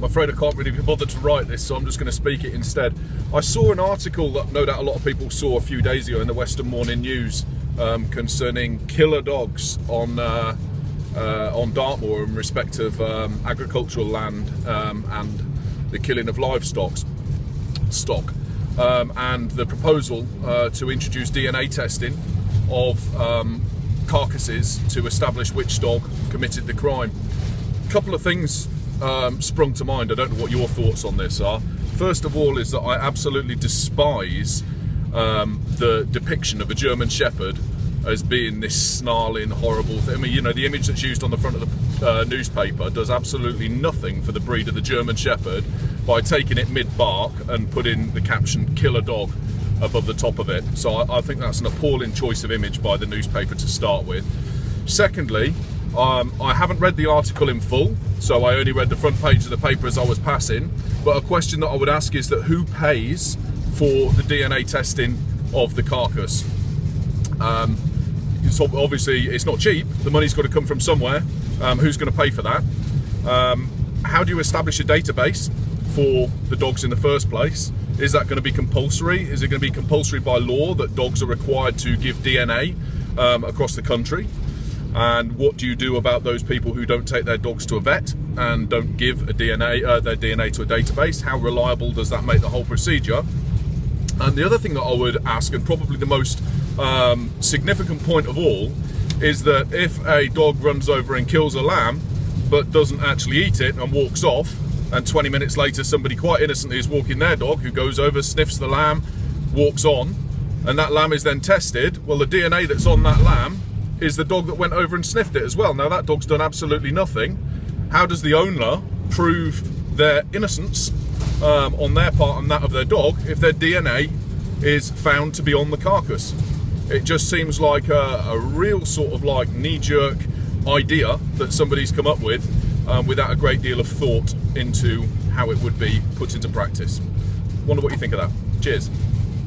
I'm afraid I can't really be bothered to write this, so I'm just going to speak it instead. I saw an article that no doubt a lot of people saw a few days ago in the Western Morning News concerning killer dogs on Dartmoor in respect of agricultural land and the killing of livestock. And the proposal to introduce DNA testing of carcasses to establish which dog committed the crime. A couple of things sprung to mind. I don't know what your thoughts on this are. First of all is that I absolutely despise the depiction of a German Shepherd as being this snarling, horrible thing. I mean, you know, the image that's used on the front of the newspaper does absolutely nothing for the breed of the German Shepherd by taking it mid-bark and putting the caption "killer dog" above the top of it. So I think that's an appalling choice of image by the newspaper to start with. Secondly, I haven't read the article in full, so I only read the front page of the paper as I was passing. But a question that I would ask is that who pays for the DNA testing of the carcass? So obviously it's not cheap. The money's got to come from somewhere. Who's going to pay for that? How do you establish a database for the dogs in the first place? Is that going to be compulsory? Is it going to be compulsory by law that dogs are required to give DNA across the country? And what do you do about those people who don't take their dogs to a vet and don't give a their DNA to a database? How reliable does that make the whole procedure? And the other thing that I would ask, and probably the most significant point of all, is that if a dog runs over and kills a lamb but doesn't actually eat it and walks off, and 20 minutes later somebody quite innocently is walking their dog, who goes over, sniffs the lamb, walks on, and that lamb is then tested, well, the DNA that's on that lamb is the dog that went over and sniffed it as well. Now that dog's done absolutely nothing. How does the owner prove their innocence on their part and that of their dog if their DNA is found to be on the carcass? It just seems like a real sort of like knee-jerk idea that somebody's come up with without a great deal of thought into how it would be put into practice. Wonder what you think of that. Cheers.